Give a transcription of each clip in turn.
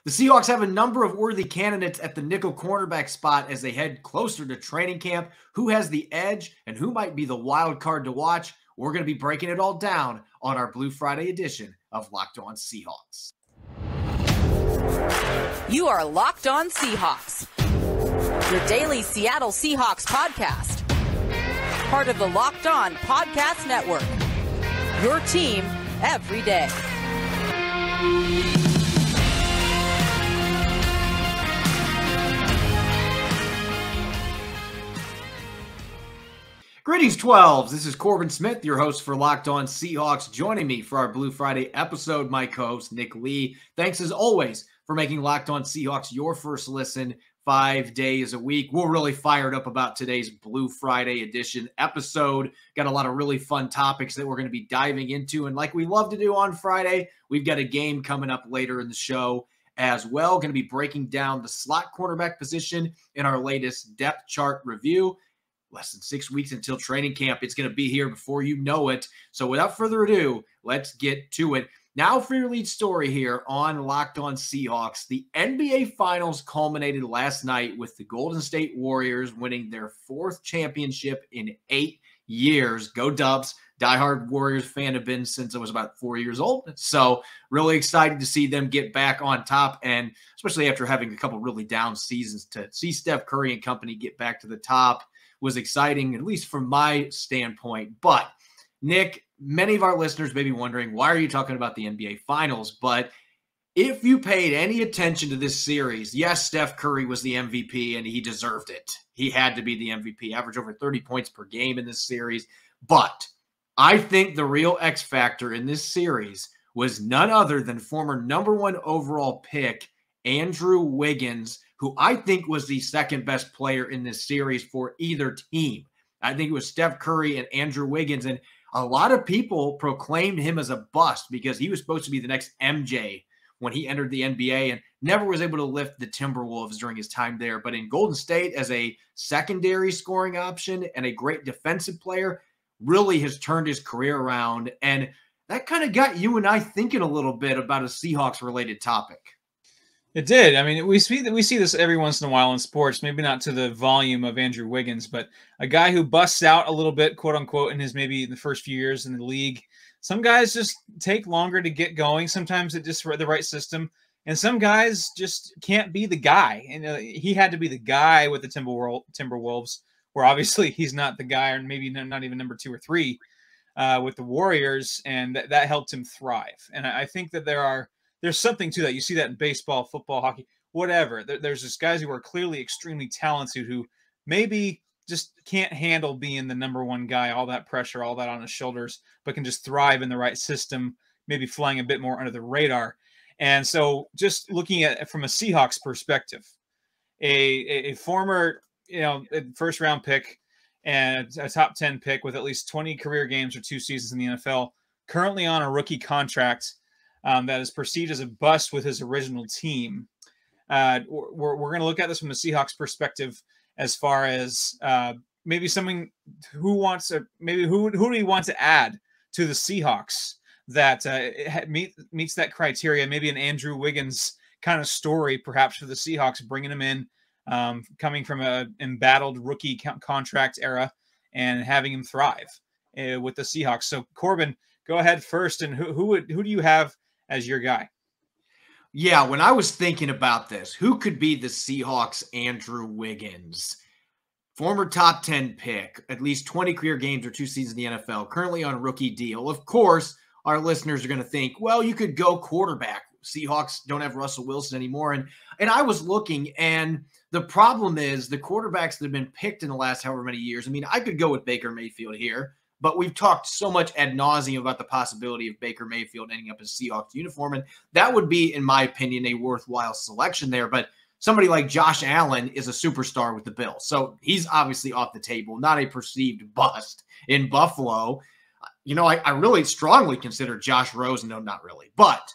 The Seahawks have a number of worthy candidates at the nickel cornerback spot as they head closer to training camp. Who has the edge and who might be the wild card to watch? We're going to be breaking it all down on our Blue Friday edition of Locked On Seahawks. You are Locked On Seahawks, your daily Seattle Seahawks podcast. Part of the Locked On Podcast Network, your team every day. Greetings, 12s. This is Corbin Smith, your host for Locked On Seahawks. Joining me for our Blue Friday episode, my co-host, Nick Lee. Thanks, as always, for making Locked On Seahawks your first listen 5 days a week. We're really fired up about today's Blue Friday edition episode. Got a lot of really fun topics that we're going to be diving into. And like we love to do on Friday, we've got a game coming up later in the show as well. Going to be breaking down the slot cornerback position in our latest depth chart review. Less than 6 weeks until training camp. It's going to be here before you know it. So without further ado, let's get to it. Now for your lead story here on Locked On Seahawks. The NBA Finals culminated last night with the Golden State Warriors winning their 4th championship in 8 years. Go Dubs. Diehard Warriors fan have been since I was about 4 years old. So really excited to see them get back on top, and especially after having a couple really down seasons, to see Steph Curry and company get back to the top was exciting, at least from my standpoint. But Nick, many of our listeners may be wondering, why are you talking about the NBA Finals? But if you paid any attention to this series, yes, Steph Curry was the MVP and he deserved it. He had to be the MVP, average over 30 points per game in this series. But I think the real X factor in this series was none other than former #1 overall pick Andrew Wiggins, who I think was the second best player in this series for either team. I think it was Steph Curry and Andrew Wiggins, and a lot of people proclaimed him as a bust because he was supposed to be the next MJ when he entered the NBA and never was able to lift the Timberwolves during his time there. But in Golden State, as a secondary scoring option and a great defensive player, really has turned his career around. And that kind of got you and I thinking a little bit about a Seahawks-related topic. It did. I mean, we see this every once in a while in sports, maybe not to the volume of Andrew Wiggins, but a guy who busts out a little bit, quote unquote, in his maybe the first few years in the league. Some guys just take longer to get going. Sometimes it just the right system, and some guys just can't be the guy. And he had to be the guy with the Timberwolves, where obviously he's not the guy, or maybe not even number 2 or 3 with the Warriors, and that helped him thrive. And I think that there's something to that. You see that in baseball, football, hockey, whatever. There's just guys who are clearly extremely talented who maybe just can't handle being the #1 guy, all that pressure, all that on his shoulders, but can just thrive in the right system, maybe flying a bit more under the radar. And so just looking at it from a Seahawks perspective, a former, first-round pick and a top 10 pick with at least 20 career games or 2 seasons in the NFL, currently on a rookie contract, that is perceived as a bust with his original team. We're going to look at this from the Seahawks perspective as far as maybe someone who wants to, who do we want to add to the Seahawks that meets that criteria? Maybe an Andrew Wiggins kind of story, perhaps, for the Seahawks, bringing him in, coming from an embattled rookie contract era and having him thrive with the Seahawks. So Corbin, go ahead first, and who do you have as your guy? Yeah, when I was thinking about this, who could be the Seahawks' Andrew Wiggins? Former top 10 pick, at least 20 career games or 2 seasons in the NFL, currently on a rookie deal. Of course, our listeners are going to think, well, you could go quarterback. Seahawks don't have Russell Wilson anymore. And I was looking, and the problem is the quarterbacks that have been picked in the last however many years. I mean, I could go with Baker Mayfield here, but we've talked so much ad nauseum about the possibility of Baker Mayfield ending up in a Seahawks uniform, and that would be, in my opinion, a worthwhile selection there. But somebody like Josh Allen is a superstar with the Bills, so he's obviously off the table, not a perceived bust in Buffalo. I really strongly consider Josh Rosen. No, not really. But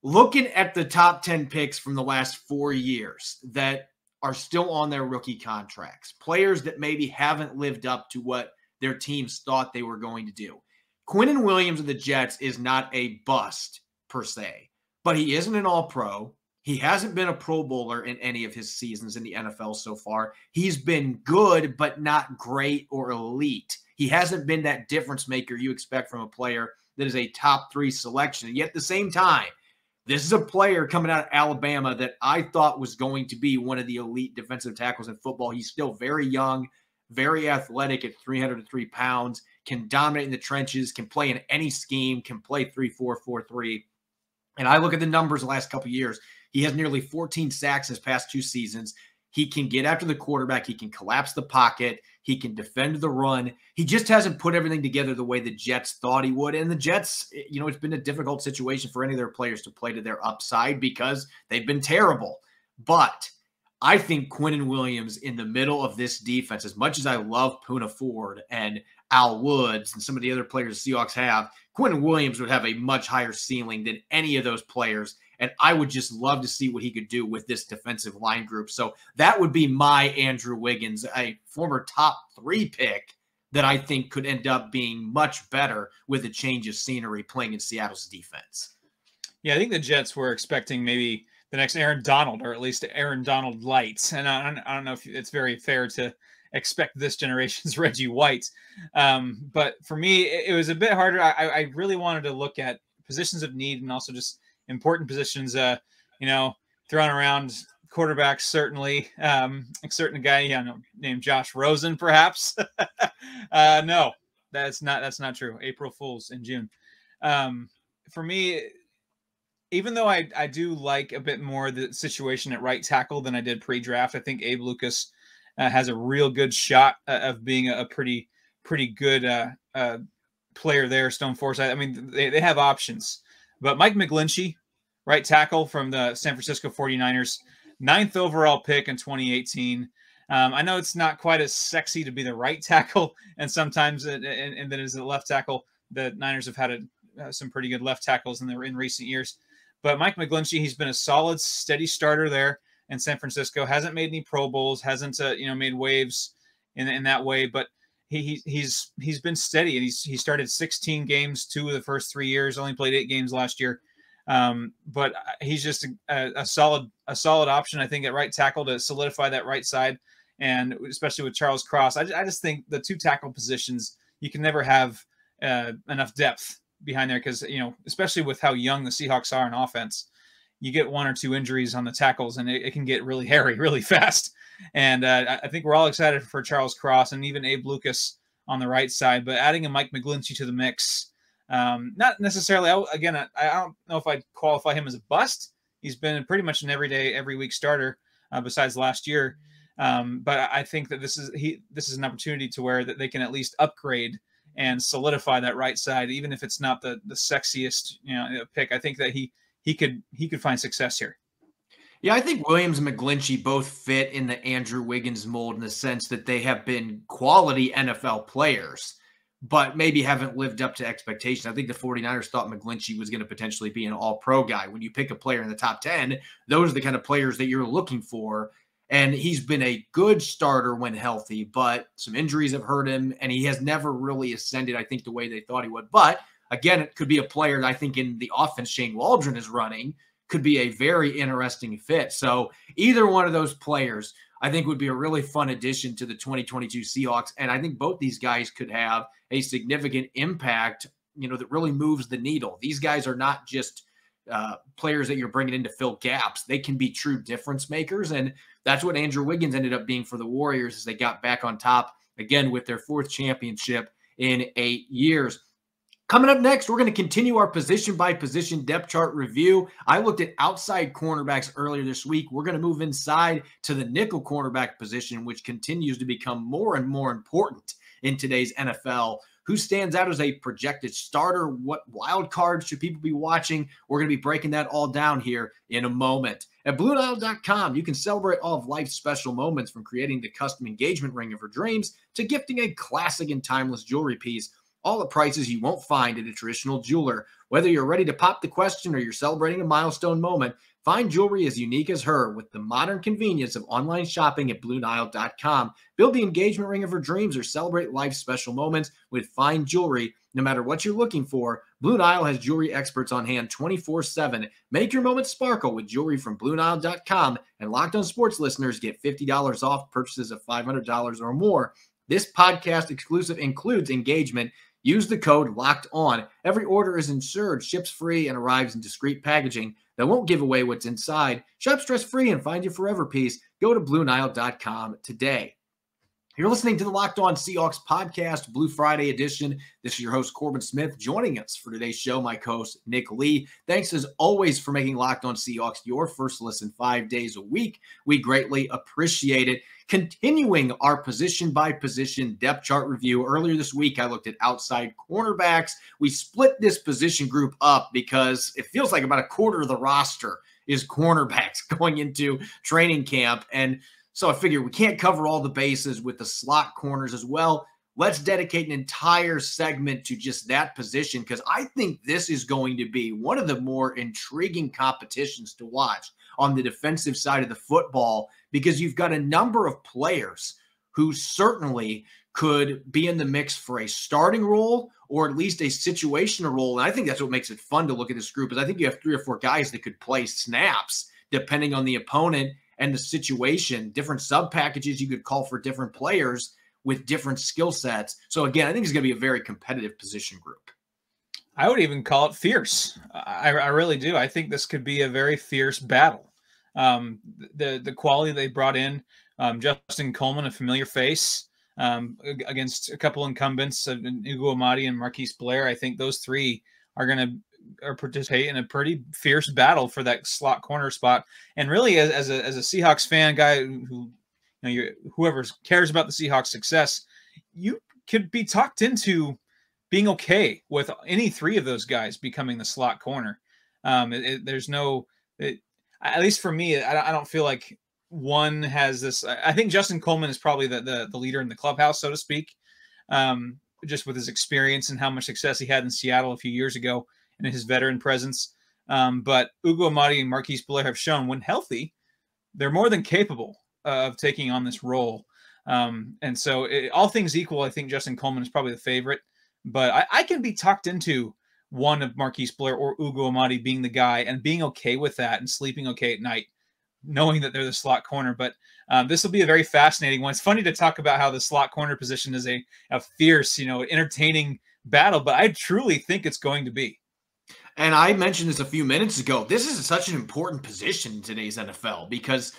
looking at the top 10 picks from the last 4 years that are still on their rookie contracts, players that maybe haven't lived up to what their teams thought they were going to do. Quinnen Williams of the Jets is not a bust per se, but he isn't an all-pro. He hasn't been a Pro Bowler in any of his seasons in the NFL so far. He's been good, but not great or elite. He hasn't been that difference maker you expect from a player that is a top 3 selection. And yet at the same time, this is a player coming out of Alabama that I thought was going to be one of the elite defensive tackles in football. He's still very young, very athletic at 303 pounds, can dominate in the trenches, can play in any scheme, can play 3-4, 4-3. And I look at the numbers the last couple of years. He has nearly 14 sacks his past 2 seasons. He can get after the quarterback. He can collapse the pocket. He can defend the run. He just hasn't put everything together the way the Jets thought he would. And the Jets, it's been a difficult situation for any of their players to play to their upside because they've been terrible. But I think Quinnen Williams in the middle of this defense, as much as I love Poona Ford and Al Woods and some of the other players the Seahawks have, Quinnen Williams would have a much higher ceiling than any of those players. And I would just love to see what he could do with this defensive line group. So that would be my Andrew Wiggins, a former top 3 pick that I think could end up being much better with a change of scenery playing in Seattle's defense. Yeah, I think the Jets were expecting maybe the next Aaron Donald, or at least Aaron Donald light. And I don't know if it's very fair to expect this generation's Reggie White. But for me, it was a bit harder. I really wanted to look at positions of need and also just important positions, thrown around quarterbacks, certainly. A certain guy, named Josh Rosen, perhaps. No, that's not true. April Fools in June. For me, even though I do like a bit more the situation at right tackle than I did pre-draft, I think Abe Lucas has a real good shot of being a pretty good player there. Stone Forsythe. I mean, they have options. But Mike McGlinchey, right tackle from the San Francisco 49ers, 9th overall pick in 2018. I know it's not quite as sexy to be the right tackle, and sometimes and then as the left tackle, the Niners have had some pretty good left tackles in recent years. But Mike McGlinchey, he's been a solid, steady starter there in San Francisco. Hasn't made any Pro Bowls, hasn't made waves in that way, but he's been steady, and he started 16 games 2 of the first 3 years, only played 8 games last year. But he's just a solid option, I think, at right tackle to solidify that right side, and especially with Charles Cross. I just think the 2 tackle positions, you can never have enough depth behind there because, especially with how young the Seahawks are in offense, you get 1 or 2 injuries on the tackles, and it can get really hairy really fast. And I think we're all excited for Charles Cross and even Abe Lucas on the right side, but adding a Mike McGlinchey to the mix, not necessarily. I don't know if I'd qualify him as a bust. He's been pretty much an every week starter besides last year. But I think that this is an opportunity to where that they can at least upgrade and solidify that right side, even if it's not the sexiest pick. I think that he could find success here. Yeah, I think Williams and McGlinchey both fit in the Andrew Wiggins mold in the sense that they have been quality NFL players, but maybe haven't lived up to expectations. I think the 49ers thought McGlinchey was going to potentially be an all-pro guy. When you pick a player in the top 10, those are the kind of players that you're looking for. And he's been a good starter when healthy, but some injuries have hurt him, and he has never really ascended, I think, the way they thought he would. But, again, it could be a player that I think in the offense Shane Waldron is running could be a very interesting fit. So either one of those players, I think, would be a really fun addition to the 2022 Seahawks. And I think both these guys could have a significant impact, that really moves the needle. These guys are not just players that you're bringing in to fill gaps. They can be true difference makers. And that's what Andrew Wiggins ended up being for the Warriors as they got back on top, again, with their 4th championship in 8 years. Coming up next, we're going to continue our position-by-position depth chart review. I looked at outside cornerbacks earlier this week. We're going to move inside to the nickel cornerback position, which continues to become more and more important in today's NFL. Who stands out as a projected starter? What wild cards should people be watching? We're going to be breaking that all down here in a moment. At BlueNile.com, you can celebrate all of life's special moments, from creating the custom engagement ring of your dreams to gifting a classic and timeless jewelry piece. all at prices you won't find at a traditional jeweler. Whether you're ready to pop the question or you're celebrating a milestone moment, find jewelry as unique as her with the modern convenience of online shopping at BlueNile.com. Build the engagement ring of her dreams or celebrate life's special moments with fine jewelry. No matter what you're looking for, Blue Nile has jewelry experts on hand 24/7. Make your moments sparkle with jewelry from BlueNile.com, and Locked On Sports listeners get $50 off purchases of $500 or more. This podcast exclusive includes engagement. Use the code Locked On. Every order is insured, ships free, and arrives in discreet packaging that won't give away what's inside. Shop stress-free and find your forever piece. Go to BlueNile.com today. You're listening to the Locked On Seahawks podcast, Blue Friday edition. This is your host, Corbin Smith. Joining us for today's show, my co-host, Nick Lee. Thanks as always for making Locked On Seahawks your first listen 5 days a week. We greatly appreciate it. Continuing our position-by-position depth chart review, earlier this week I looked at outside cornerbacks. We split this position group up because it feels like about a quarter of the roster is cornerbacks going into training camp, and so I figured we can't cover all the bases with the slot corners as well. Let's dedicate an entire segment to just that position because I think this is going to be one of the more intriguing competitions to watch on the defensive side of the football because you've got a number of players who certainly could be in the mix for a starting role or at least a situational role. And I think that's what makes it fun to look at this group is I think you have 3 or 4 guys that could play snaps depending on the opponent and the situation, different sub packages you could call for different players with different skill sets. So again, I think it's going to be a very competitive position group. I would even call it fierce. I really do. I think this could be a very fierce battle. The quality they brought in, Justin Coleman, a familiar face, against a couple incumbents, Ugo Amadi and Marquise Blair. I think those 3 are going to participate in a pretty fierce battle for that slot corner spot. And really, as a Seahawks fan, guy who whoever cares about the Seahawks' success, you could be talked into being okay with any 3 of those guys becoming the slot corner. There's no, at least for me, I don't feel like one has this. I think Justin Coleman is probably the leader in the clubhouse, so to speak, just with his experience and how much success he had in Seattle a few years ago and his veteran presence. But Ugo Amadi and Marquise Blair have shown when healthy, they're more than capable of taking on this role. And so all things equal, I think Justin Coleman is probably the favorite, but I can be talked into one of Marquise Blair or Ugo Amadi being the guy and being okay with that and sleeping okay at night, knowing that they're the slot corner. But this will be a very fascinating one. It's funny to talk about how the slot corner position is a fierce, entertaining battle, but I truly think it's going to be. And I mentioned this a few minutes ago. This is such an important position in today's NFL because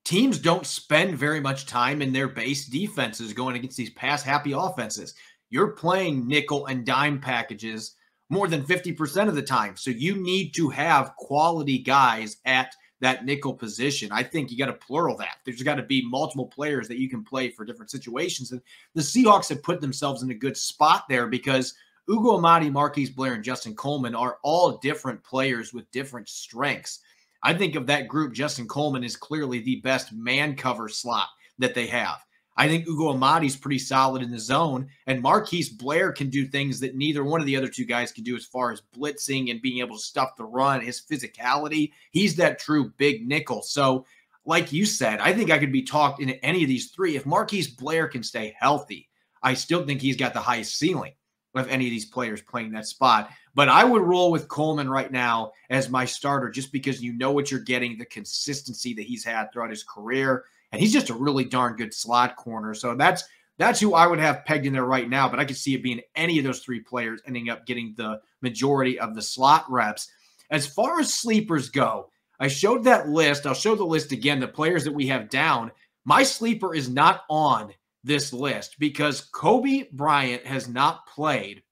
teams don't spend very much time in their base defenses going against these pass-happy offenses. You're playing nickel and dime packages more than 50% of the time. So you need to have quality guys at that nickel position. I think you got to plural that. There's got to be multiple players that you can play for different situations. And the Seahawks have put themselves in a good spot there because Ugo Amadi, Marquise Blair, and Justin Coleman are all different players with different strengths. I think of that group, Justin Coleman is clearly the best man cover slot that they have. I think Ugo Amadi's pretty solid in the zone, and Marquise Blair can do things that neither one of the other 2 guys can do as far as blitzing and being able to stuff the run, his physicality. He's that true big nickel. So like you said, I think I could be talked into any of these 3. If Marquise Blair can stay healthy, I still think he's got the highest ceiling of any of these players playing that spot. But I would roll with Coleman right now as my starter just because you know what you're getting, the consistency that he's had throughout his career. And he's just a really darn good slot corner. So that's who I would have pegged in there right now. But I could see it being any of those 3 players ending up getting the majority of the slot reps. As far as sleepers go, I showed that list. I'll show the list again, the players that we have down. My sleeper is not on this list because Coby Bryant has not played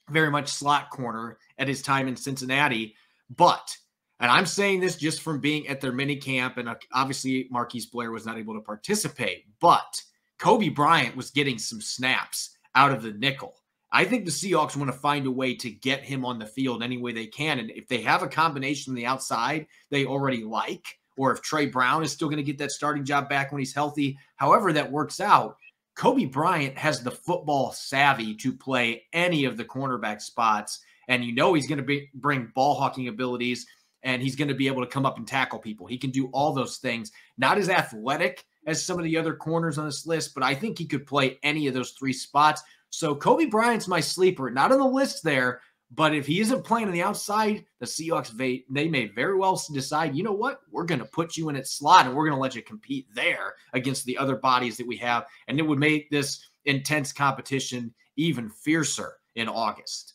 very much slot corner at his time in Cincinnati, but, and I'm saying this just from being at their mini camp, and obviously Marquise Blair was not able to participate, but Coby Bryant was getting some snaps out of the nickel. I think the Seahawks want to find a way to get him on the field any way they can, and if they have a combination on the outside they already like, or if Trey Brown is still going to get that starting job back when he's healthy, however that works out, Kobe Bryant has the football savvy to play any of the cornerback spots. And you know he's going to bring ball hawking abilities, and he's going to be able to come up and tackle people. He can do all those things. Not as athletic as some of the other corners on this list, but I think he could play any of those 3 spots. So Kobe Bryant's my sleeper. Not on the list there, but if he isn't playing on the outside, the Seahawks, they may very well decide, you know what? We're going to put you in its slot, and we're going to let you compete there against the other bodies that we have. And it would make this intense competition even fiercer in August.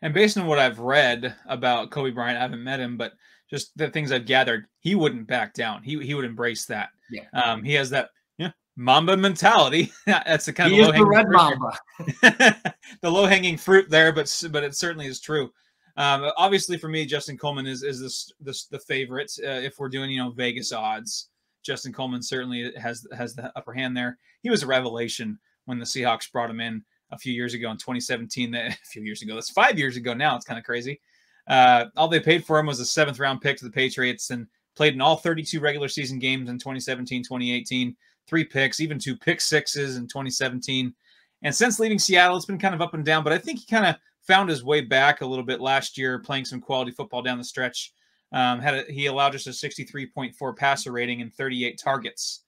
And based on what I've read about Kobe Bryant, I haven't met him, but just the things I've gathered, he wouldn't back down. He would embrace that. Yeah. He has that Mamba mentality. That's the kind he of is the red Mamba. The low-hanging fruit there, but it certainly is true. Obviously, for me, Justin Coleman is the favorite. If we're doing Vegas odds, Justin Coleman certainly has the upper hand there. He was a revelation when the Seahawks brought him in a few years ago in 2017. A few years ago, that's 5 years ago now. It's kind of crazy. All they paid for him was a 7th-round pick to the Patriots, and played in all 32 regular season games in 2017, 2018. 3 picks, even 2 pick sixes in 2017. And since leaving Seattle, it's been kind of up and down, but I think he kind of found his way back a little bit last year, playing some quality football down the stretch. He allowed just a 63.4 passer rating and 38 targets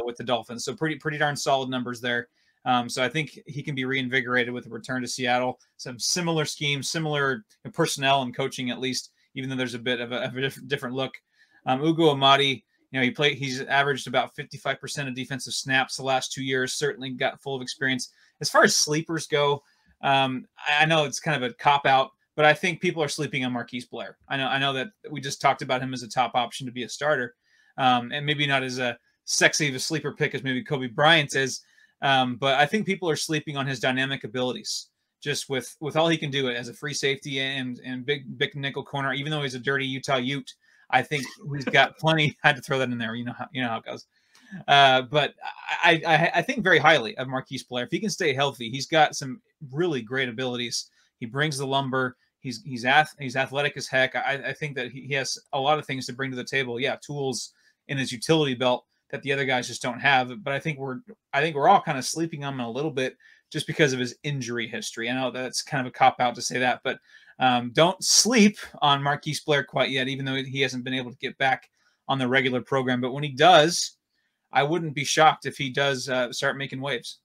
with the Dolphins. So pretty darn solid numbers there. So I think he can be reinvigorated with a return to Seattle. Some similar schemes, similar personnel and coaching, at least, even though there's a bit of a different look. Ugo Amadi, he's averaged about 55% of defensive snaps the last 2 years, certainly got full of experience. As far as sleepers go, I know it's kind of a cop-out, but I think people are sleeping on Marquise Blair. I know that we just talked about him as a top option to be a starter, and maybe not as a sexy of a sleeper pick as maybe Kobe Bryant is, but I think people are sleeping on his dynamic abilities, just with all he can do as a free safety and big nickel corner, even though he's a dirty Utah Ute. I think he's got plenty. I had to throw that in there. You know how it goes. But I think very highly of Marquise Blair. If he can stay healthy, he's got some really great abilities. He brings the lumber. He's athletic as heck. I think that he has a lot of things to bring to the table. Yeah, tools in his utility belt that the other guys just don't have. But I think we're all kind of sleeping on him a little bit just because of his injury history. I know that's kind of a cop out to say that, but don't sleep on Marquise Blair quite yet, even though he hasn't been able to get back on the regular program. But when he does, I wouldn't be shocked if he does start making waves.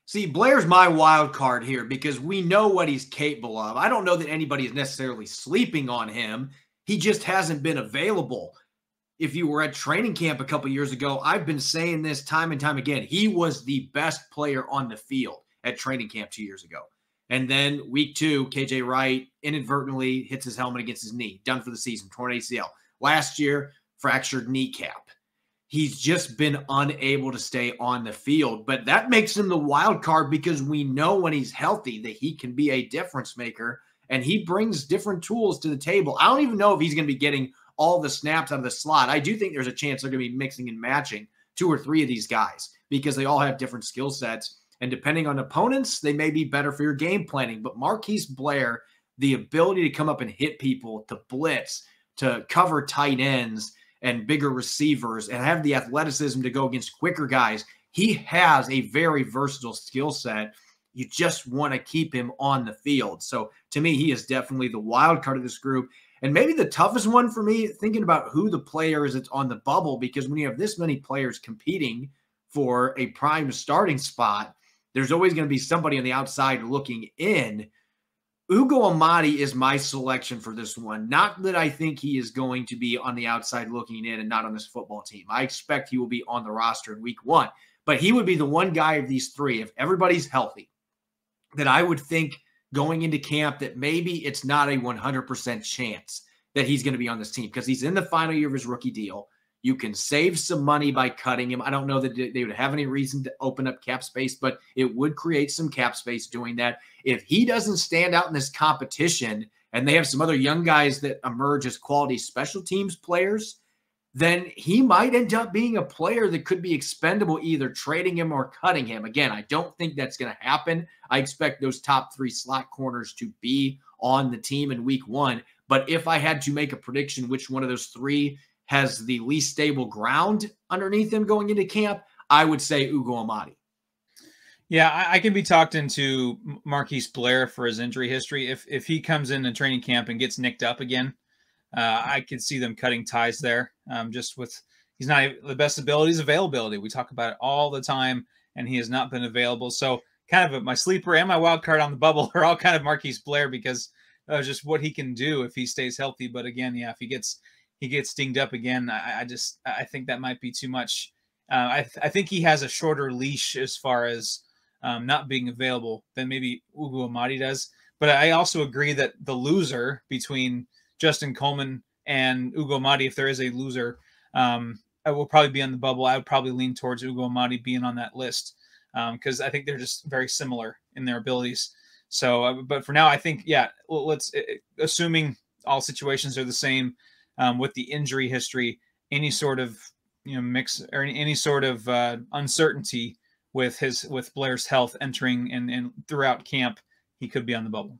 See, Blair's my wild card here because we know what he's capable of. I don't know that anybody is necessarily sleeping on him. He just hasn't been available. If you were at training camp a couple years ago, I've been saying this time and time again. He was the best player on the field at training camp 2 years ago. And then week 2, KJ Wright inadvertently hits his helmet against his knee. Done for the season, torn ACL. Last year, fractured kneecap. He's just been unable to stay on the field. But that makes him the wild card because we know when he's healthy that he can be a difference maker. And he brings different tools to the table. I don't even know if he's going to be getting all the snaps out of the slot. I do think there's a chance they're going to be mixing and matching 2 or 3 of these guys because they all have different skill sets. And depending on opponents, they may be better for your game planning. But Marquise Blair, the ability to come up and hit people, to blitz, to cover tight ends and bigger receivers, and have the athleticism to go against quicker guys, he has a very versatile skill set. You just want to keep him on the field. So to me, he is definitely the wild card of this group. And maybe the toughest one for me, thinking about who the player is that's on the bubble, because when you have this many players competing for a prime starting spot, there's always going to be somebody on the outside looking in. Ugo Amadi is my selection for this one. Not that I think he is going to be on the outside looking in and not on this football team. I expect he will be on the roster in week 1. But he would be the one guy of these 3, if everybody's healthy, that I would think going into camp that maybe it's not a 100% chance that he's going to be on this team because he's in the final year of his rookie deal. You can save some money by cutting him. I don't know that they would have any reason to open up cap space, but it would create some cap space doing that. If he doesn't stand out in this competition and they have some other young guys that emerge as quality special teams players, then he might end up being a player that could be expendable, either trading him or cutting him. Again, I don't think that's going to happen. I expect those top 3 slot corners to be on the team in week 1. But if I had to make a prediction which one of those 3 has the least stable ground underneath him going into camp, I would say Ugo Amadi. Yeah, I can be talked into Marquise Blair for his injury history. If he comes in training camp and gets nicked up again, I could see them cutting ties there. Just with he's not the best abilities, availability. We talk about it all the time, and he has not been available. So kind of my sleeper and my wild card on the bubble are all kind of Marquise Blair because just what he can do if he stays healthy. But again, yeah, if he gets dinged up again, I think that might be too much. I think he has a shorter leash as far as not being available than maybe Ugo Amadi does. But I also agree that the loser between Justin Coleman and Ugo Amadi, if there is a loser, I will probably be on the bubble. I would probably lean towards Ugo Amadi being on that list because I think they're just very similar in their abilities. So, but for now, I think, yeah, let's assuming all situations are the same with the injury history, any sort of mix or any sort of uncertainty with Blair's health entering and throughout camp, he could be on the bubble.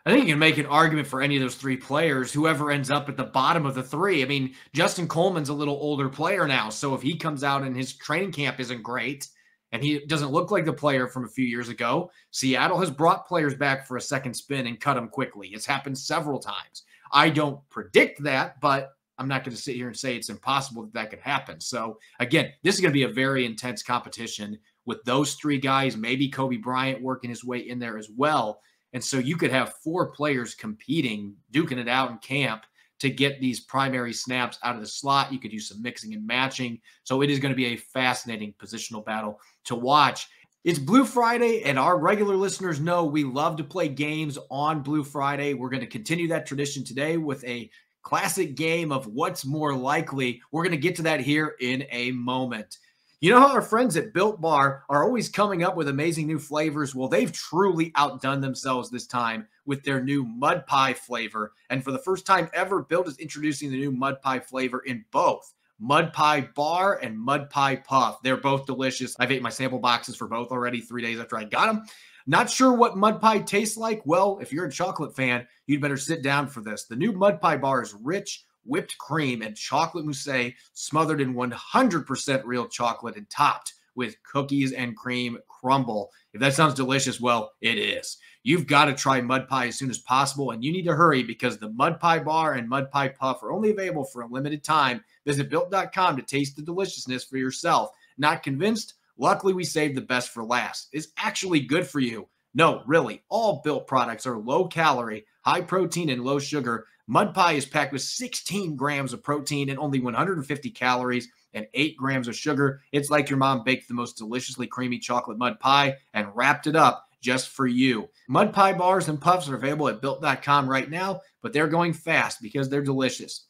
I think you can make an argument for any of those three players, whoever ends up at the bottom of the three. I mean, Justin Coleman's a little older player now, so if he comes out and his training camp isn't great and he doesn't look like the player from a few years ago, Seattle has brought players back for a second spin and cut them quickly. It's happened several times. I don't predict that, but I'm not going to sit here and say it's impossible that could happen. So, again, this is going to be a very intense competition with those three guys, maybe Kobe Bryant working his way in there as well. And so you could have four players competing, duking it out in camp to get these primary snaps out of the slot. You could do some mixing and matching. So it is going to be a fascinating positional battle to watch. It's Blue Friday, and our regular listeners know we love to play games on Blue Friday. We're going to continue that tradition today with a classic game of what's more likely. We're going to get to that here in a moment. You know how our friends at Built Bar are always coming up with amazing new flavors? Well, they've truly outdone themselves this time with their new mud pie flavor. And for the first time ever, Built is introducing the new mud pie flavor in both mud pie bar and mud pie puff. They're both delicious. I've ate my sample boxes for both already 3 days after I got them. Not sure what mud pie tastes like? Well, if you're a chocolate fan, you'd better sit down for this. The new mud pie bar is rich, whipped cream and chocolate mousse smothered in 100% real chocolate and topped with cookies and cream crumble. If that sounds delicious, well, it is. You've got to try mud pie as soon as possible, and you need to hurry because the mud pie bar and mud pie puff are only available for a limited time. Visit Built.com to taste the deliciousness for yourself. Not convinced? Luckily, we saved the best for last. It's actually good for you. No, really, all Built products are low calorie, high protein, and low sugar. Mud pie is packed with 16 grams of protein and only 150 calories and 8 grams of sugar. It's like your mom baked the most deliciously creamy chocolate mud pie and wrapped it up just for you. Mud pie bars and puffs are available at Built.com right now, but they're going fast because they're delicious.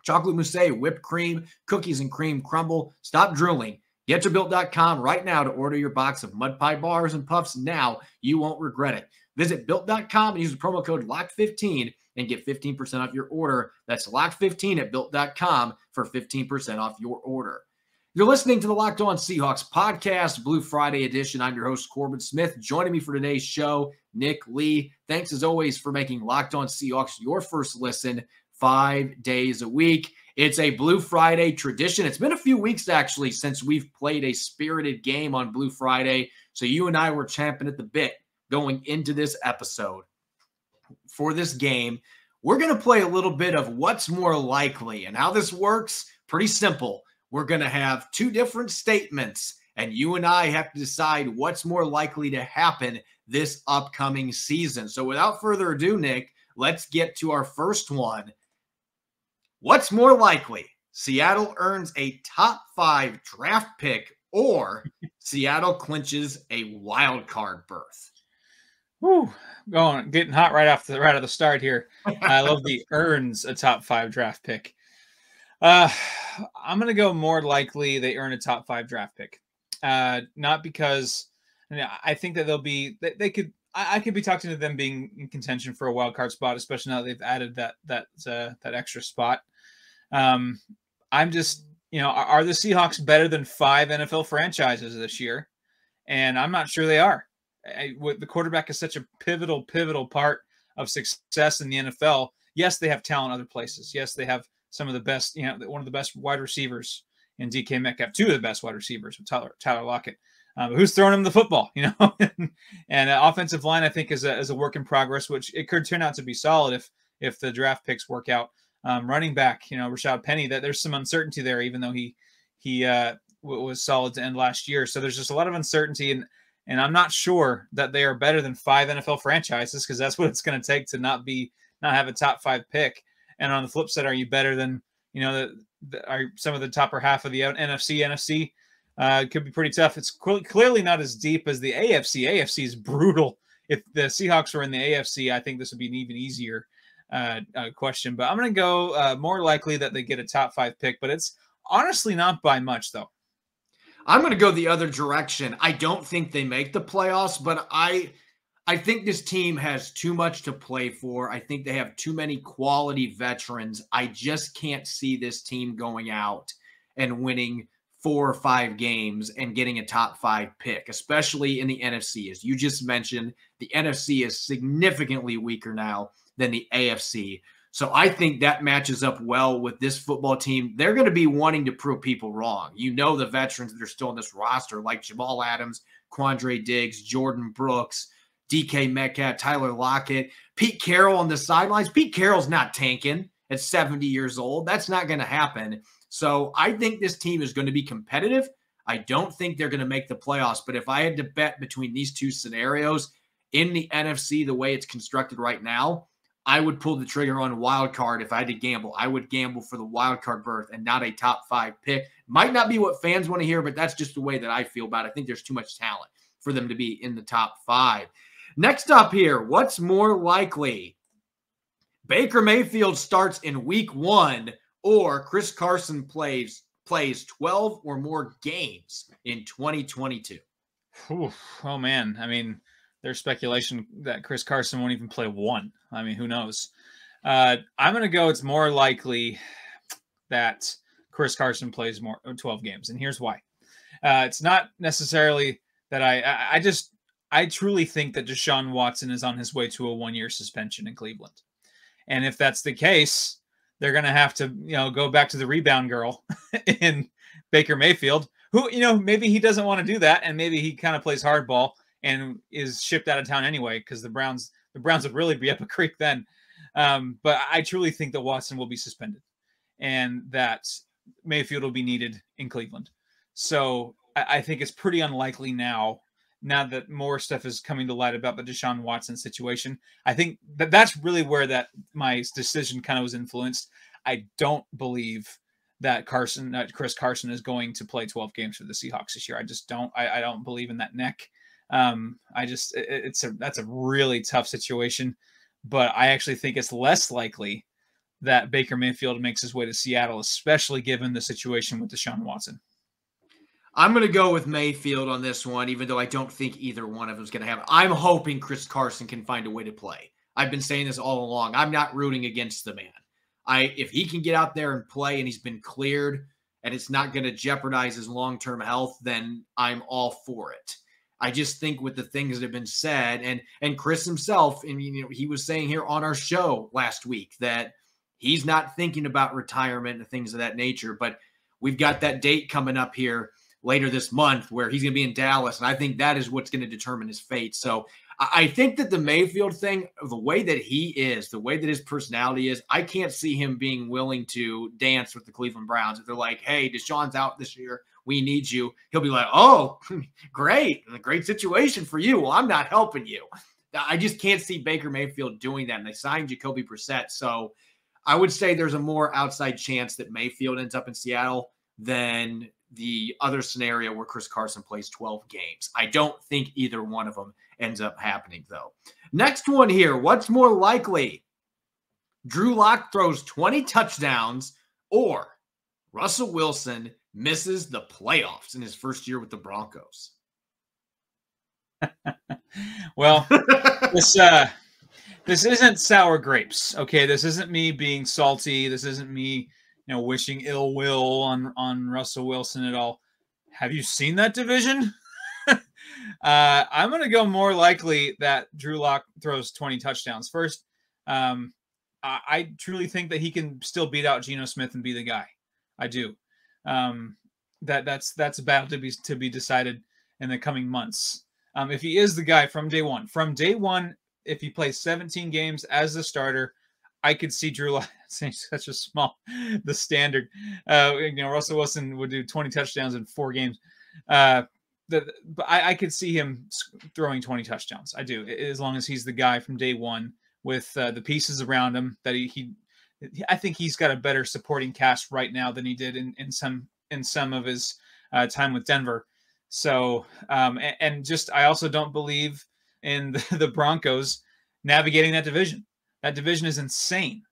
Chocolate mousse, whipped cream, cookies and cream crumble. Stop drooling. Get to Built.com right now to order your box of mud pie bars and puffs now. You won't regret it. Visit Built.com and use the promo code LOCK15 and get 15% off your order. That's LOCK15 at Built.com for 15% off your order. You're listening to the Locked On Seahawks podcast, Blue Friday edition. I'm your host, Corbin Smith. Joining me for today's show, Nick Lee. Thanks as always for making Locked On Seahawks your first listen 5 days a week. It's a Blue Friday tradition. It's been a few weeks, actually, since we've played a spirited game on Blue Friday. So you and I were champing at the bit going into this episode. For this game, we're going to play a little bit of what's more likely. And how this works, pretty simple. We're going to have two different statements, and you and I have to decide what's more likely to happen this upcoming season. So without further ado, Nick, let's get to our first one. What's more likely? Seattle earns a top 5 draft pick or Seattle clinches a wild card berth? Woo, getting hot right off the start here. I love the earns a top 5 draft pick. I'm going to go more likely they earn a top 5 draft pick. Not because I think that I could be talking to them being in contention for a wild card spot, especially now that they've added that extra spot. I'm just, are the Seahawks better than 5 NFL franchises this year? And I'm not sure they are. The quarterback is such a pivotal part of success in the NFL. Yes, they have talent other places. Yes, they have some of the best, one of the best wide receivers in DK Metcalf, 2 of the best wide receivers with Tyler Lockett. Who's throwing him the football, and offensive line, I think, is a work in progress, which it could turn out to be solid if the draft picks work out. Running back, Rashad Penny, that there's some uncertainty there, even though he was solid to end last year. So there's just a lot of uncertainty, and I'm not sure that they are better than 5 NFL franchises, because that's what it's going to take to not have a top 5 pick. And on the flip side, are you better than are some of the top half of the NFC? Could be pretty tough. It's clearly not as deep as the AFC. AFC is brutal. If the Seahawks were in the AFC, I think this would be an even easier question. But I'm going to go more likely that they get a top 5 pick, but it's honestly not by much, though. I'm going to go the other direction. I don't think they make the playoffs, but I think this team has too much to play for. I think they have too many quality veterans. I just can't see this team going out and winning 4 or 5 games and getting a top 5 pick, especially in the NFC. As you just mentioned, the NFC is significantly weaker now than the AFC. So I think that matches up well with this football team. They're going to be wanting to prove people wrong. The veterans that are still in this roster, like Jamal Adams, Quandre Diggs, Jordan Brooks, DK Metcalf, Tyler Lockett, Pete Carroll on the sidelines. Pete Carroll's not tanking at 70 years old. That's not going to happen. So I think this team is going to be competitive. I don't think they're going to make the playoffs. But if I had to bet between these two scenarios in the NFC, the way it's constructed right now, I would pull the trigger on a wild card. If I had to gamble, I would gamble for the wild card berth and not a top 5 pick. Might not be what fans want to hear, but that's just the way that I feel about it. I think there's too much talent for them to be in the top 5. Next up here, what's more likely? Baker Mayfield starts in week 1 or Chris Carson plays 12 or more games in 2022. Oh, man. I mean, there's speculation that Chris Carson won't even play 1. I mean, who knows? I'm going to go it's more likely that Chris Carson plays 12 games. And here's why. It's not necessarily that I truly think that Deshaun Watson is on his way to a 1-year suspension in Cleveland. And if that's the case, they're going to have to, go back to the rebound girl in Baker Mayfield, who, maybe he doesn't want to do that. And maybe he kind of plays hardball and is shipped out of town anyway, because the Browns would really be up a creek then. But I truly think that Watson will be suspended and that Mayfield will be needed in Cleveland. So I think it's pretty unlikely now that more stuff is coming to light about the Deshaun Watson situation. I think that's really where my decision kind of was influenced. I don't believe that Chris Carson is going to play 12 games for the Seahawks this year. I just don't. I don't believe in that neck. That's a really tough situation, but I actually think it's less likely that Baker Mayfield makes his way to Seattle, especially given the situation with Deshaun Watson. I'm going to go with Mayfield on this one, even though I don't think either one of them is going to happen. I'm hoping Chris Carson can find a way to play. I've been saying this all along. I'm not rooting against the man. If he can get out there and play and he's been cleared and it's not going to jeopardize his long-term health, then I'm all for it. I just think with the things that have been said, and Chris himself, and he was saying here on our show last week that he's not thinking about retirement and things of that nature, but we've got that date coming up here later this month where he's going to be in Dallas, and I think that is what's going to determine his fate. So I think that the Mayfield thing, the way that he is, the way that his personality is, I can't see him being willing to dance with the Cleveland Browns. If they're like, hey, Deshaun's out this year, we need you, he'll be like, oh, great, a great situation for you. Well, I'm not helping you. I just can't see Baker Mayfield doing that, and they signed Jacoby Brissett. So I would say there's a more outside chance that Mayfield ends up in Seattle than the other scenario where Chris Carson plays 12 games. I don't think either one of them ends up happening, though. Next one here. What's more likely? Drew Lock throws 20 touchdowns or Russell Wilson misses the playoffs in his first year with the Broncos? Well, this isn't sour grapes, okay? This isn't me being salty. This isn't me wishing ill will on Russell Wilson at all. Have you seen that division? I'm going to go more likely that Drew Lock throws 20 touchdowns. First, I truly think that he can still beat out Geno Smith and be the guy. I do. That's a battle to be decided in the coming months. If he is the guy from day one, if he plays 17 games as the starter, I could see Drew Lock saying such a small, the standard. Russell Wilson would do 20 touchdowns in 4 games. But I could see him throwing 20 touchdowns. I do, as long as he's the guy from day one with the pieces around him that I think he's got a better supporting cast right now than he did in some of his time with Denver. So, I also don't believe in the Broncos navigating that division. That division is insane.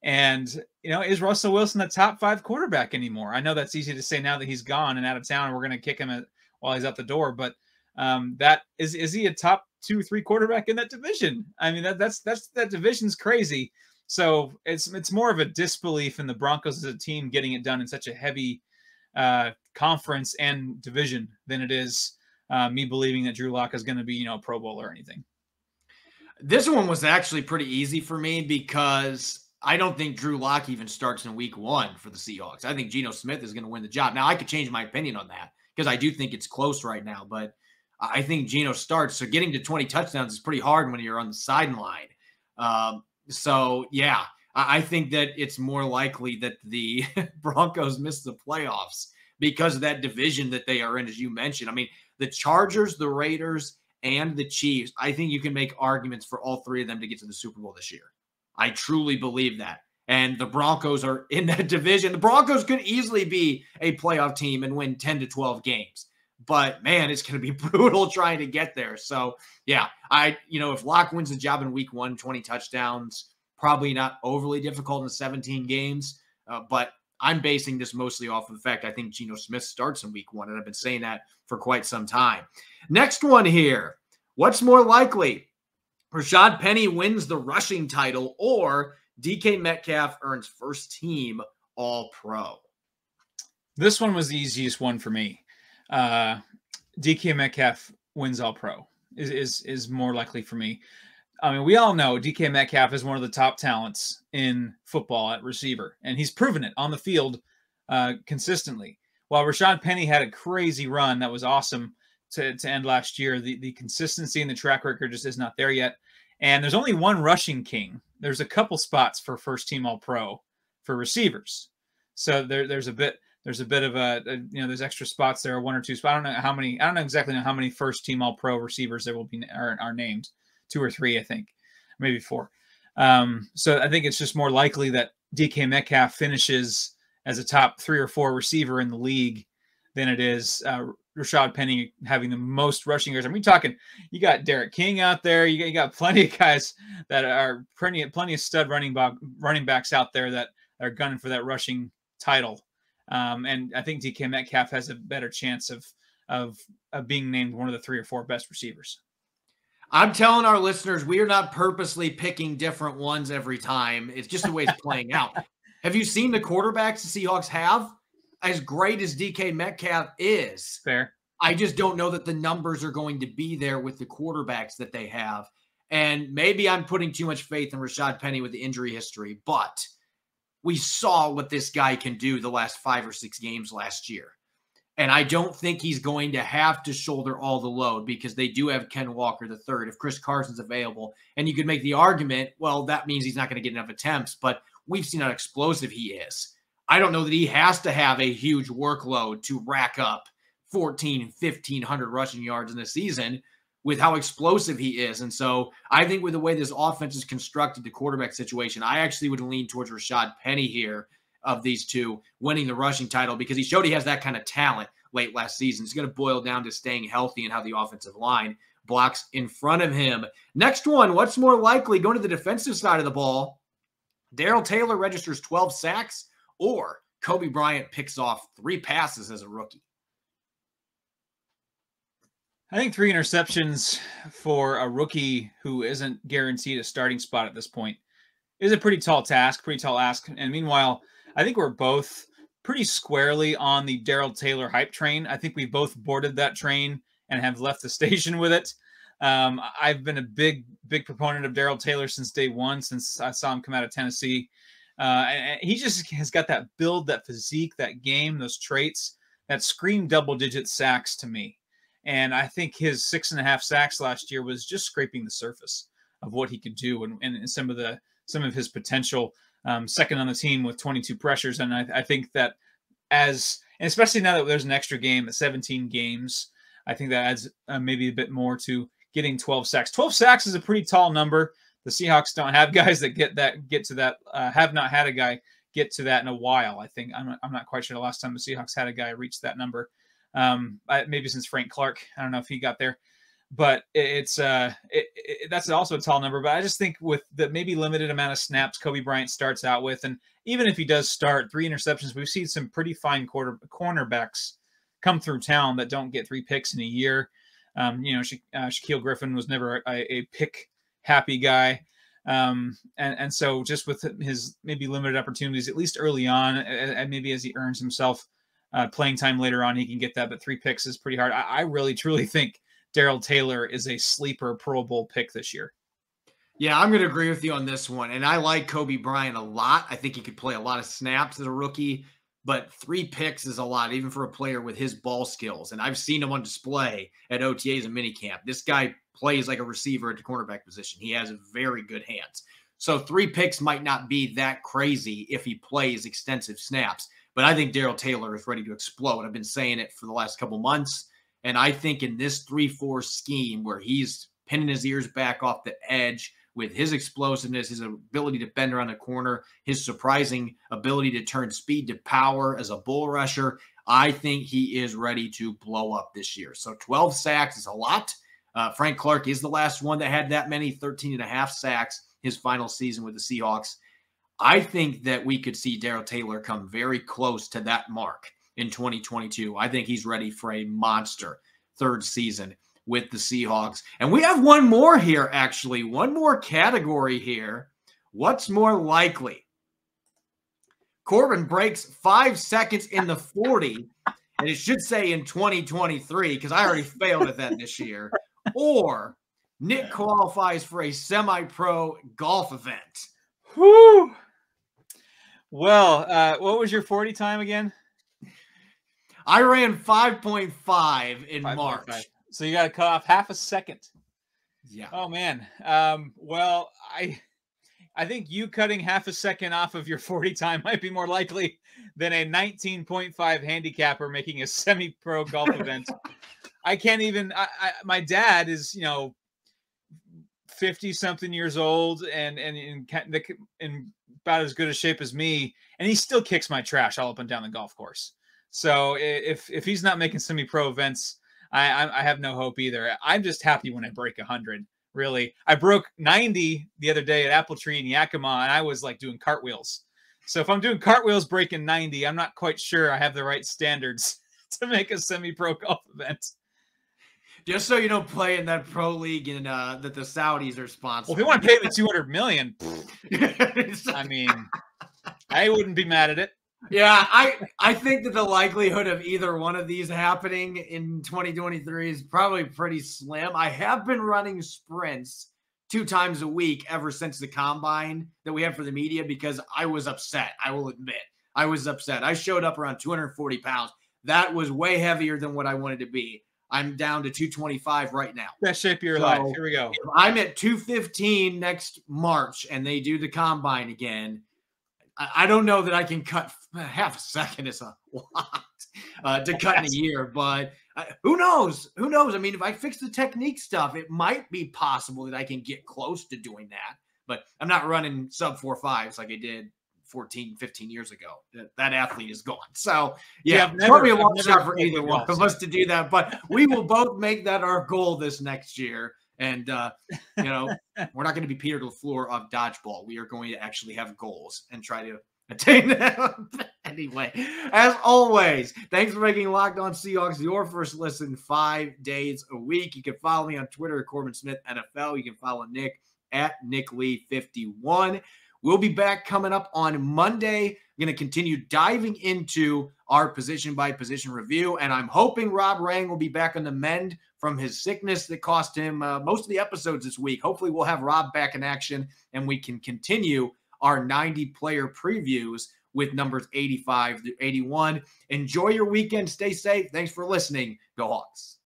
And, is Russell Wilson the top 5 quarterback anymore? I know that's easy to say now that he's gone and out of town and we're going to kick him while he's out the door. But is he a top 2-3 quarterback in that division? I mean, that division's crazy. So it's more of a disbelief in the Broncos as a team getting it done in such a heavy conference and division than it is me believing that Drew Lock is going to be, Pro Bowl or anything. This one was actually pretty easy for me because I don't think Drew Lock even starts in week 1 for the Seahawks. I think Geno Smith is going to win the job. Now, I could change my opinion on that because I do think it's close right now, but I think Geno starts. So getting to 20 touchdowns is pretty hard when you're on the sideline. So, yeah, I think that it's more likely that the Broncos miss the playoffs because of that division that they are in, as you mentioned. I mean, the Chargers, the Raiders, and the Chiefs, I think you can make arguments for all 3 of them to get to the Super Bowl this year. I truly believe that. And the Broncos are in that division. The Broncos could easily be a playoff team and win 10 to 12 games. But, man, it's going to be brutal trying to get there. So, yeah, if Lock wins the job in week 1, 20 touchdowns, probably not overly difficult in 17 games. But I'm basing this mostly off of the fact I think Geno Smith starts in week 1, and I've been saying that for quite some time. Next one here. What's more likely? Rashad Penny wins the rushing title or DK Metcalf earns first team All-Pro? This one was the easiest one for me. DK Metcalf wins All-Pro is more likely for me. I mean, we all know DK Metcalf is one of the top talents in football at receiver, and he's proven it on the field consistently. While Rashad Penny had a crazy run that was awesome to end last year, the consistency and the track record just is not there yet. And there's only one rushing king. There's a couple spots for first team All-Pro for receivers. So there's a bit of there's extra spots there, 1 or 2 spots. I don't exactly know how many first team All-Pro receivers there will be are named. 2 or 3, I think, maybe 4. So I think it's just more likely that DK Metcalf finishes as a top 3 or 4 receiver in the league than it is Rashad Penny having the most rushing yards. I mean, you got Derek King out there. You got plenty of guys that are plenty of stud running backs out there that are gunning for that rushing title. And I think DK Metcalf has a better chance of being named one of the 3 or 4 best receivers. I'm telling our listeners, we are not purposely picking different ones every time. It's just the way it's playing out. Have you seen the quarterbacks the Seahawks have? As great as DK Metcalf is, fair. I just don't know that the numbers are going to be there with the quarterbacks that they have. And maybe I'm putting too much faith in Rashad Penny with the injury history, but we saw what this guy can do the last 5 or 6 games last year. And I don't think he's going to have to shoulder all the load because they do have Ken Walker III if Chris Carson's available. And you could make the argument, well, that means he's not going to get enough attempts, but we've seen how explosive he is. I don't know that he has to have a huge workload to rack up 1,500 rushing yards in the season with how explosive he is. And so I think with the way this offense is constructed, the quarterback situation, I actually would lean towards Rashad Penny here of these 2 winning the rushing title because he showed he has that kind of talent late last season. It's going to boil down to staying healthy and how the offensive line blocks in front of him. Next one, what's more likely? Going to the defensive side of the ball, Darrell Taylor registers 12 sacks or Kobe Bryant picks off 3 passes as a rookie. I think 3 interceptions for a rookie who isn't guaranteed a starting spot at this point is a pretty tall ask. And meanwhile, I think we're both pretty squarely on the Darrell Taylor hype train. I think we both boarded that train and have left the station with it. I've been a big proponent of Darrell Taylor since day one, since I saw him come out of Tennessee. And he just has got that build, that physique, that game, those traits that scream double-digit sacks to me. And I think his 6.5 sacks last year was just scraping the surface of what he could do and some of his potential. Second on the team with 22 pressures. And I think that and especially now that there's an extra game at 17 games, I think that adds maybe a bit more to getting 12 sacks. 12 sacks is a pretty tall number. The Seahawks don't have guys that get to that. Have not had a guy get to that in a while. I think I'm not quite sure the last time the Seahawks had a guy reach that number. Maybe since Frank Clark. I don't know if he got there, but that's also a tall number. But I just think with the maybe limited amount of snaps Coby Bryant starts out with, and even if he does start 3 interceptions, we've seen some pretty fine cornerbacks come through town that don't get 3 picks in a year. Shaquille Griffin was never a pick happy guy. And so just with his maybe limited opportunities, at least early on, and maybe as he earns himself playing time later on, he can get that. But 3 picks is pretty hard. I really, truly think Darrell Taylor is a sleeper Pro Bowl pick this year. Yeah, I'm going to agree with you on this one. And I like Coby Bryant a lot. I think he could play a lot of snaps as a rookie, but 3 picks is a lot, even for a player with his ball skills. And I've seen him on display at OTAs and minicamp. This guy plays like a receiver at the cornerback position. He has very good hands. So 3 picks might not be that crazy if he plays extensive snaps. But I think Darrell Taylor is ready to explode. I've been saying it for the last couple months. And I think in this 3-4 scheme where he's pinning his ears back off the edge with his explosiveness, his ability to bend around the corner, his surprising ability to turn speed to power as a bull rusher, I think he is ready to blow up this year. So 12 sacks is a lot. Frank Clark is the last one that had that many, 13.5 sacks his final season with the Seahawks. I think that we could see Darrell Taylor come very close to that mark in 2022. I think he's ready for a monster 3rd season with the Seahawks. And we have one more here, actually. One more category here. What's more likely? Corbin breaks 5 seconds in the 40, and it should say in 2023 because I already failed at that this year. Or Nick qualifies for a semi-pro golf event. Whew. Well, what was your 40 time again? I ran 5.5 in 5. March. 5. So you got to cut off half a second. Yeah. Oh, man. Well, I think you cutting half a second off of your 40 time might be more likely than a 19.5 handicapper making a semi-pro golf event. I can't even my dad is, 50-something years old and in about as good a shape as me, and he still kicks my trash all up and down the golf course. So if he's not making semi-pro events, I have no hope either. I'm just happy when I break 100. Really, I broke 90 the other day at Apple Tree in Yakima, and I was like doing cartwheels. So if I'm doing cartwheels breaking 90, I'm not quite sure I have the right standards to make a semi-pro golf event. Just so you don't play in that pro league in that the Saudis are sponsoring. Well, if you want to pay me $200 million, I mean, I wouldn't be mad at it. Yeah, I think that the likelihood of either one of these happening in 2023 is probably pretty slim. I have been running sprints 2 times a week ever since the combine that we have for the media because I was upset. I will admit, I was upset. I showed up around 240 pounds. That was way heavier than what I wanted to be. I'm down to 225 right now. Best shape of your life. Here we go. If I'm at 215 next March and they do the combine again, I don't know that I can cut half a second is a lot to cut in a year, but who knows? Who knows? I mean, if I fix the technique stuff, it might be possible that I can get close to doing that, but I'm not running sub 4.5s like I did 14, 15 years ago. That athlete is gone. So yeah, probably a long shot for either one of us to do that, but we will both make that our goal this next year. And, we're not going to be Peter LaFleur of dodgeball. We are going to actually have goals and try to attain them. Anyway, as always, thanks for making Locked On Seahawks your first listen 5 days a week. You can follow me on Twitter at Corbin Smith NFL. You can follow Nick at NickLee51. We'll be back coming up on Monday. I'm going to continue diving into our position-by-position review, and I'm hoping Rob Rang will be back on the mend from his sickness that cost him most of the episodes this week. Hopefully we'll have Rob back in action, and we can continue our 90-player previews with numbers 85 through 81. Enjoy your weekend. Stay safe. Thanks for listening. Go Hawks.